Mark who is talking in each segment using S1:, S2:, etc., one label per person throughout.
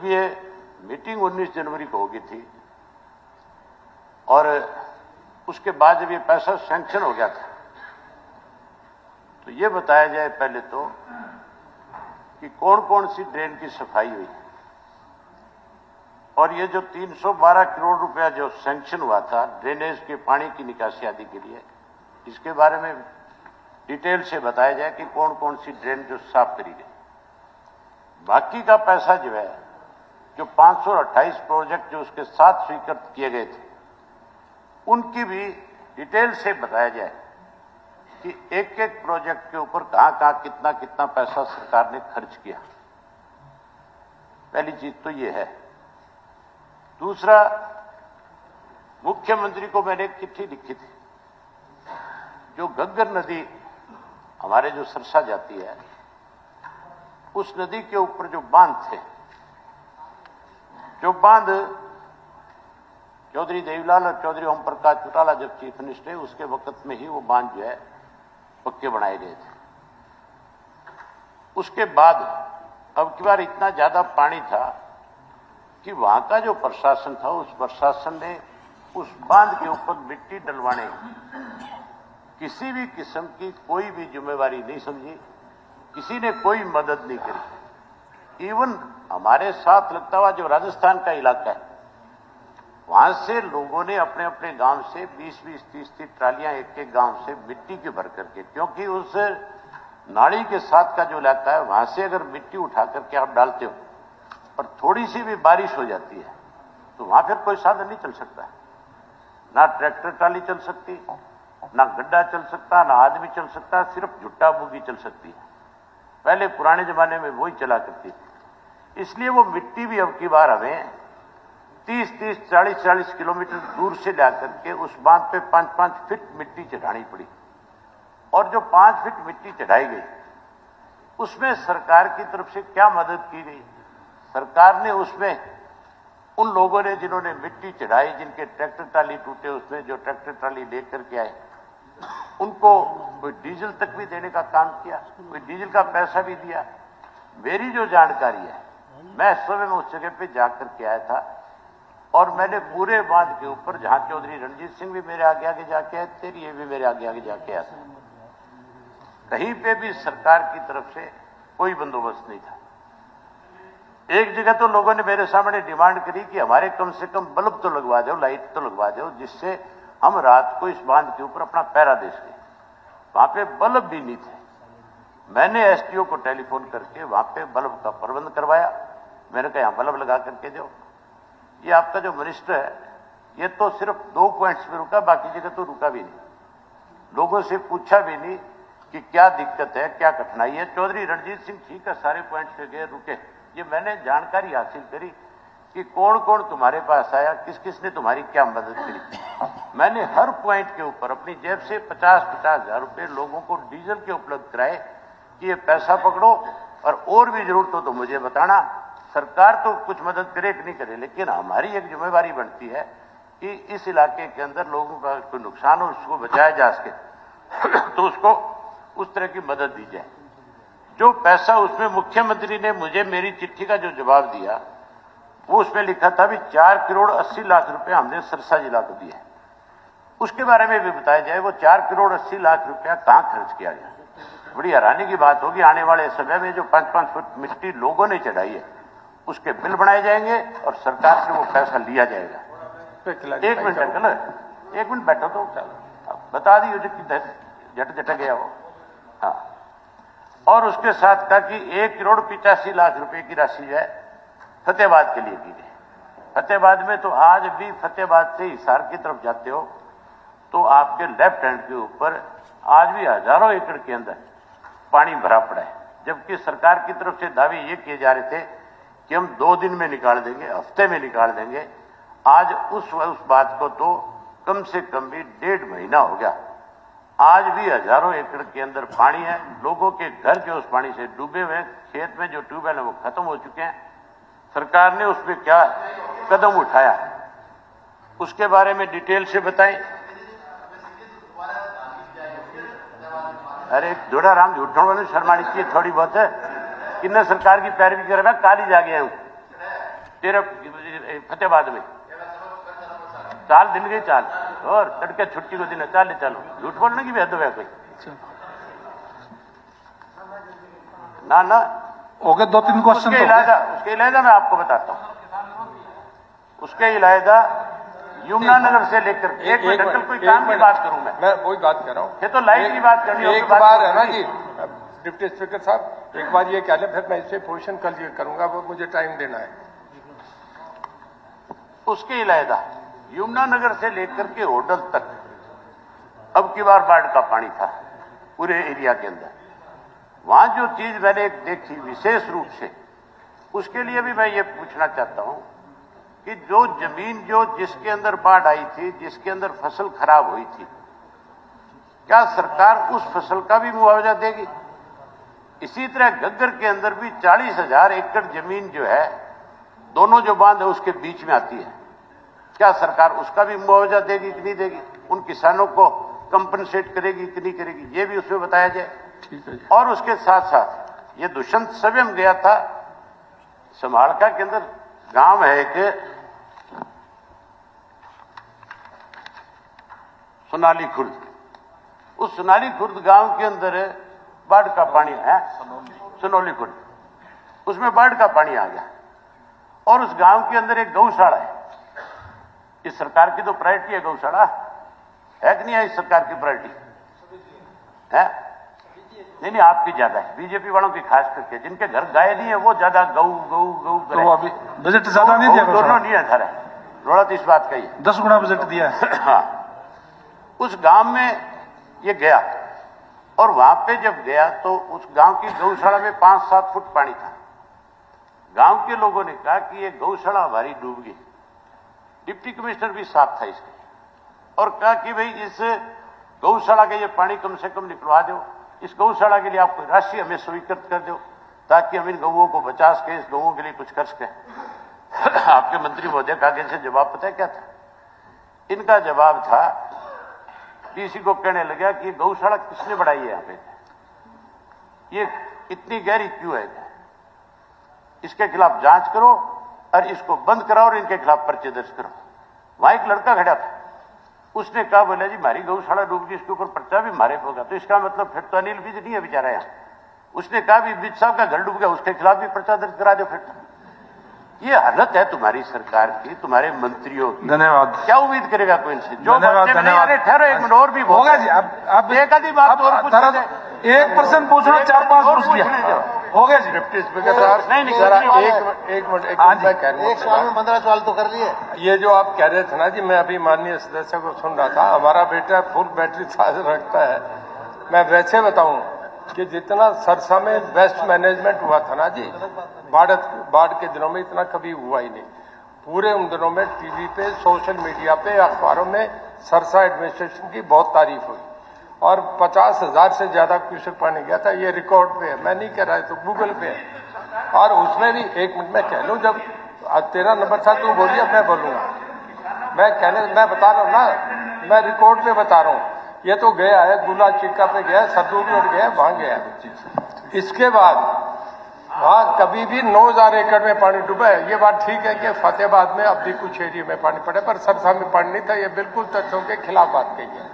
S1: जब ये मीटिंग 19 जनवरी को होगी थी और उसके बाद जब ये पैसा सैंक्शन हो गया था, तो ये बताया जाए पहले तो कि कौन कौन सी ड्रेन की सफाई हुई, और ये जो 312 करोड़ रुपया जो सैंक्शन हुआ था ड्रेनेज के पानी की निकासी आदि के लिए, इसके बारे में डिटेल से बताया जाए कि कौन कौन सी ड्रेन जो साफ करी गई। बाकी का पैसा जो है, जो 528 प्रोजेक्ट जो उसके साथ स्वीकृत किए गए थे, उनकी भी डिटेल से बताया जाए कि एक एक प्रोजेक्ट के ऊपर कहां कहां कितना कितना पैसा सरकार ने खर्च किया। पहली चीज तो ये है। दूसरा, मुख्यमंत्री को मैंने एक चिट्ठी लिखी थी। जो घग्गर नदी हमारे जो सरसा जाती है, उस नदी के ऊपर जो बांध थे, जो बांध चौधरी देवीलाल और चौधरी ओम प्रकाश चौटाला जब चीफ मिनिस्टर थे, उसके वक्त में ही वो बांध जो है पक्के बनाए गए थे। उसके बाद अब की बार इतना ज्यादा पानी था कि वहां का जो प्रशासन था, उस प्रशासन ने उस बांध के ऊपर मिट्टी डलवाने किसी भी किस्म की कोई भी जिम्मेवारी नहीं समझी, किसी ने कोई मदद नहीं करी। इवन हमारे साथ लगता हुआ जो राजस्थान का इलाका है, वहां से लोगों ने अपने अपने गांव से 20-20, 30-30 ट्रालियां एक एक गांव से मिट्टी की भर करके, क्योंकि उस नाली के साथ का जो इलाका है, वहां से अगर मिट्टी उठा करके आप डालते हो और थोड़ी सी भी बारिश हो जाती है, तो वहां फिर कोई साधन नहीं चल सकता। ना ट्रैक्टर ट्राली चल सकती, ना गड्ढा चल सकता, ना आदमी चल सकता, सिर्फ झुट्टा बोगी चल सकती है। पहले पुराने जमाने में वही चला करती थी। इसलिए वो मिट्टी भी अब की बार हमें 30-30, 40-40 किलोमीटर दूर से जाकर के उस बांध पे 5-5 फीट मिट्टी चढ़ानी पड़ी। और जो 5 फीट मिट्टी चढ़ाई गई, उसमें सरकार की तरफ से क्या मदद की गई? सरकार ने उसमें उन लोगों ने जिन्होंने मिट्टी चढ़ाई, जिनके ट्रैक्टर ट्राली टूटे, उसमें जो ट्रैक्टर ट्राली लेकर के आए, उनको कोई डीजल तक भी देने का काम किया, कोई डीजल का पैसा भी दिया। मेरी जो जानकारी है, मैं स्वयं उस जगह पे जाकर के आया था और मैंने पूरे बांध के ऊपर, जहां चौधरी रणजीत सिंह भी मेरे आगे आगे जाके आए, तेरी ये भी मेरे आगे आगे जाके आया था, कहीं पे भी सरकार की तरफ से कोई बंदोबस्त नहीं था। एक जगह तो लोगों ने मेरे सामने डिमांड करी कि हमारे कम से कम बल्ब तो लगवा दो, लाइट तो लगवा दो, जिससे हम रात को इस बांध के ऊपर अपना पहरा दे सके। वहां पे बल्ब भी नहीं थे। मैंने एसडीओ को टेलीफोन करके वहां पे बल्ब का प्रबंध करवाया। मैंने कहा यहां बल्ब लगा करके दो। ये आपका जो मिनिस्टर है, ये तो सिर्फ 2 पॉइंट्स पे रुका, बाकी जगह तो रुका भी नहीं। लोगों से पूछा भी नहीं कि क्या दिक्कत है, क्या कठिनाई है। चौधरी रणजीत सिंह ठीक है, सारे पॉइंट्स पे गए, रुके। ये मैंने जानकारी हासिल करी कि कौन कौन तुम्हारे पास आया, किस किस ने तुम्हारी क्या मदद करी। मैंने हर पॉइंट के ऊपर अपनी जेब से 50-50 हजार रुपए लोगों को डीजल के उपलब्ध कराए कि ये पैसा पकड़ो और भी जरूरत हो तो मुझे बताना। सरकार तो कुछ मदद करे कि नहीं करे, लेकिन हमारी एक जिम्मेवारी बनती है कि इस इलाके के अंदर लोगों का कोई नुकसान हो, उसको बचाया जा सके तो उसको उस तरह की मदद दी जाए। जो पैसा उसमें मुख्यमंत्री ने मुझे मेरी चिट्ठी का जो जवाब दिया, वो उसमें लिखा था भी 4 करोड़ 80 लाख रुपए हमने सरसा जिला को दिए। उसके बारे में भी बताया जाए वो 4 करोड़ 80 लाख रुपया कहां खर्च किया गया। बड़ी हैरानी की बात होगी, आने वाले समय में जो 5-5 फुट मिट्टी लोगों ने चढ़ाई है, उसके बिल बनाए जाएंगे और सरकार से वो पैसा लिया जाएगा। एक मिनट अंकल, एक मिनट बैठो तो बता दी झट गया वो। हाँ, और उसके साथ कहा कि 1 करोड़ 85 लाख रुपए की राशि जो है फतेहाबाद के लिए की गई। फतेहाबाद में तो आज भी फतेहाबाद से हिसार की तरफ जाते हो तो आपके लेफ्ट हैंड के ऊपर आज भी हजारों एकड़ के अंदर पानी भरा पड़ा है, जबकि सरकार की तरफ से दावे ये किए जा रहे थे कि हम 2 दिन में निकाल देंगे, हफ्ते में निकाल देंगे। आज उस बात को तो कम से कम भी 1.5 महीना हो गया। आज भी हजारों एकड़ के अंदर पानी है। लोगों के घर जो उस पानी से डूबे हुए हैं, खेत में जो ट्यूबवेल है वो खत्म हो चुके हैं। सरकार ने उस पर क्या कदम उठाया, उसके बारे में डिटेल से बताएं। अरे जोड़ाराम झूठों वाले शर्मानी चाहिए थोड़ी बहुत है। किन्ने सरकार की पैरवी कर रहा, काली जा गया हूं। फतेहाबाद में चाल दिन गई चाल और तड़के छुट्टी को दिन है चाल चलो झूठ बोलने की भी हद है कोई ना ना
S2: हो गए 2-3 क्वेश्चन।
S1: उसके इलाजा मैं आपको बताता हूं, उसके इलाजा यमुनानगर से लेकर एक मिनट कोई काम की बात करूं मैं
S3: वही बात कर रहा हूं।
S1: ये तो लाइव की बात करनी
S3: एक बार है ना जी डिप्टी स्पीकर साहब, एक बार ये कह लें फिर मैं इससे पोजिशन कल ये करूंगा, वो मुझे टाइम देना है।
S1: उसके इलाजा यमुनानगर से लेकर के होटल तक अब की बार बाढ़ का पानी था पूरे एरिया के अंदर। वहां जो चीज मैंने देखी विशेष रूप से, उसके लिए भी मैं ये पूछना चाहता हूं कि जो जमीन जिसके अंदर बाढ़ आई थी, जिसके अंदर फसल खराब हुई थी, क्या सरकार उस फसल का भी मुआवजा देगी? इसी तरह घग्गर के अंदर भी 40,000 एकड़ जमीन जो है, दोनों जो बांध है उसके बीच में आती है, क्या सरकार उसका भी मुआवजा देगी कि नहीं देगी? उन किसानों को कंपनसेट करेगी कि नहीं करेगी, ये भी उसमें बताया जाए।
S2: ठीक है।
S1: और उसके साथ साथ ये दुष्यंत स्वयं गया था समाड़का के अंदर, गांव है एक सोनाली खुर्द, उस सोनाली खुर्द गांव के अंदर बाढ़ का पानी है, सोनौली खुर्द, उसमें बाढ़ का पानी आ गया और उस गांव के अंदर एक गौशाला है। इस सरकार की तो प्रायोरिटी है गौशाला, है कि नहीं है? इस सरकार की प्रायोरिटी है? नहीं, आपकी ज्यादा है, बीजेपी वालों की खास करके, जिनके घर गाय नहीं है वो ज्यादा गऊ गऊ गऊ
S2: तो अभी बजट ज्यादा नहीं दिया,
S1: दोनों नहीं है धर है, रोड़ा तो इस बात का ही
S2: 10 गुना बजट दिया है।
S1: हाँ, उस गांव में ये गया और वहां पे जब गया तो उस गांव की गौशाला में 5-7 फुट पानी था। गांव के लोगों ने कहा कि ये गौशाला हमारी डूब गई। डिप्टी कमिश्नर भी साथ था इसके और कहा कि भाई इस गौशाला का ये पानी कम से कम निकलवा दो, इस गौशाला के लिए आप कोई राशि हमें स्वीकृत कर दो ताकि हम इन गौओं को बचा सके, इस गौओं के लिए कुछ कर सके। आपके मंत्री महोदय का आगे से जवाब पता है क्या था? इनका जवाब था, किसी को कहने लगा कि गौशाला किसने बढ़ाई है, यहाँ पे ये इतनी गहरी क्यों है, इसके खिलाफ जांच करो और इसको बंद कराओ और इनके खिलाफ पर्चे दर्ज करो। वहां एक लड़का खड़ा था, उसने कहा बोला जी हमारी गौशाला डूब गई, इसके ऊपर पर्चा भी हमारे होगा। तो इसका मतलब फिर तो अनिल विज नहीं है बेचारा यहाँ। उसने कहा भी विज साहब का घर डूब गया, उसके खिलाफ भी पर्चा दर्ज करा दो। फिर ये हालत है तुम्हारी सरकार की, तुम्हारे मंत्रियों की।
S2: धन्यवाद।
S1: क्या उम्मीद करेगा कोई इनसे? जो
S2: धन्यवाद।
S1: ठहरो एक मिनट और भी
S2: होगा जी। अब
S1: एक आधी बात और पूछ लेते हैं।
S2: 1% पूछना 4-5 पूछ लिया, हो गया जी।
S3: डिप्टी स्पीकर साहब
S1: नहीं
S3: एक मिनट
S4: एक सवाल में 15 सवाल तो कर लिए।
S3: ये जो आप कह रहे थे ना जी, मैं अभी माननीय सदस्य को सुन रहा था, हमारा बेटा फुल बैटरी चार्ज रखता है। मैं वैसे बताऊं कि जितना सरसा में वेस्ट मैनेजमेंट हुआ था ना जी, बाढ़ के दिनों में इतना कभी हुआ ही नहीं। पूरे उन दिनों में टीवी पे, सोशल मीडिया पे, अखबारों में सरसा एडमिनिस्ट्रेशन की बहुत तारीफ हुई और 50,000 से ज्यादा क्यूसेक पानी गया था। ये रिकॉर्ड पे है, मैं नहीं कह रहा, तो गूगल पे है। और उसमें भी एक मिनट मैं कह लूं, जब तेरा नंबर था तू बोलिए, मैं बोलूंगा। मैं बता रहा हूं ना, मैं रिकॉर्ड पे बता रहा हूं। ये तो गया है, गुला चिक्का पे गया, सदूरगढ़ गया, वहां गया। इसके बाद वहां कभी भी 9,000 एकड़ में पानी डूबा है। ये बात ठीक है कि फतेहाबाद में अब भी कुछ एरिया में पानी पड़े, पर सरसा में पानी नहीं था। ये बिल्कुल तथ्यों के खिलाफ बात कही है।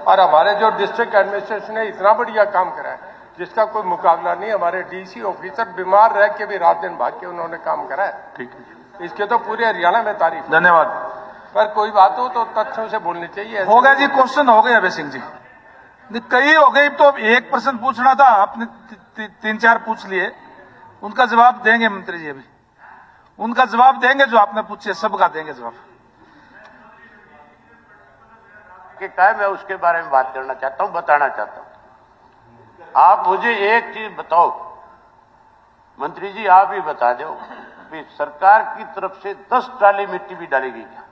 S3: और हमारे जो डिस्ट्रिक्ट एडमिनिस्ट्रेशन ने इतना बढ़िया काम करा है जिसका कोई मुकाबला नहीं। हमारे डीसी ऑफिसर बीमार रह के भी रात दिन भाग के उन्होंने काम करा है।
S2: ठीक है,
S3: इसके तो पूरे हरियाणा में तारीफ।
S2: धन्यवाद।
S3: पर कोई बात हो तो तथ्यों से बोलनी चाहिए।
S2: हो गया जी, क्वेश्चन हो गए अभय सिंह जी, कई हो गई। तो 1% पूछना था, आपने 3-4 पूछ लिए, उनका जवाब देंगे मंत्री जी। अभी उनका जवाब देंगे, जो आपने पूछे सबका देंगे जवाब।
S1: क्या है, मैं उसके बारे में बात करना चाहता हूं, बताना चाहता हूं। आप मुझे एक चीज बताओ मंत्री जी, आप ही बता दो कि सरकार की तरफ से 10 ट्राली मिट्टी भी डाली गई क्या?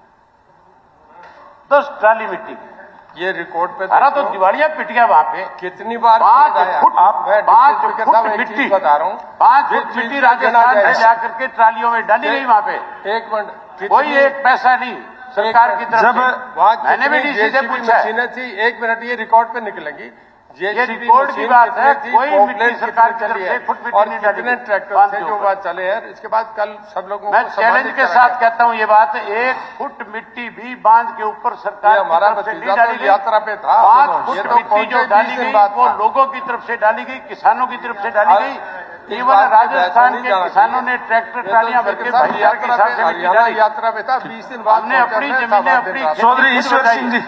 S1: 10 ट्राली मिट्टी।
S3: ये रिकॉर्ड पे
S1: सारा तो दिवालिया पिट गया वहां पे।
S3: कितनी बार
S1: 5 फुट
S3: मिट्टी बता रहा हूँ,
S1: 5 फुट मिट्टी राजस्थान में जाकर के ट्रालियों में डाली गई वहां पे।
S3: एक मिनट,
S1: कोई एक पैसा नहीं सरकार की तरफ से। मैंने भी डीसी से पूछा है।
S3: मशीनें थी, एक मिनट, ये रिकॉर्ड पे निकलेंगी।
S1: ये
S3: जेसीबी
S1: रिकॉर्ड की
S3: मशीन
S1: बात है,
S3: कितनी थी,
S1: कोई
S3: पॉपुलेट
S1: मिट्टी सरकार की
S3: कितनी
S1: तरफ
S3: चली
S1: से
S3: है,
S1: एक फुट मिट्टी
S3: और
S1: नहीं डाली
S3: कितने
S1: गई
S3: ट्रैक्टर
S1: बांध
S3: थे
S1: के
S3: जो
S1: ऊपर।
S3: बात चले हैं। इसके बाद कल सब लोगों
S1: मैं
S3: को
S1: चैलेंज
S3: सम्मानित
S1: के
S3: करा
S1: साथ
S3: गया।
S1: कहता हूं ये बात, 1 फुट मिट्टी भी बांध के ऊपर सरकार
S3: ये
S1: की
S3: हमारा
S1: तरफ से
S3: भतीजा
S1: नहीं डाली
S3: तो
S1: गई।
S3: यात्रा पे था,
S1: 5
S3: सुनो, ये
S1: फुट
S3: तो
S1: मिट्टी जो
S3: पहुंचे
S1: डाली
S3: 20 दिन
S1: गई
S3: बाद
S1: वो
S3: था।
S1: लोगों की तरफ से डाली गई, किसानों की तरफ से डाली
S3: और
S1: गई।
S3: इस
S1: इवन
S3: बात पे
S1: राजस्थान
S3: नहीं
S1: के
S3: जाना
S1: किसानों
S3: चाहिए।
S1: ने ट्रैक्टर
S3: ये तो
S1: ट्रालियां भर
S3: फिर
S1: के
S3: साहब
S1: भैया के
S3: यात्रा
S1: हिसाब
S3: पे
S1: से मिट्टी
S3: हरियाणा
S1: डाली।
S3: यात्रा पे था, 20 दिन बाद
S1: हमने अपनी
S3: पहुंचा,
S1: जमीनें
S3: था
S1: अपनी
S3: बाद में
S2: चौधरी
S1: खुद
S2: ईश्वर
S1: बताई
S2: सिंह
S1: है।
S2: जी।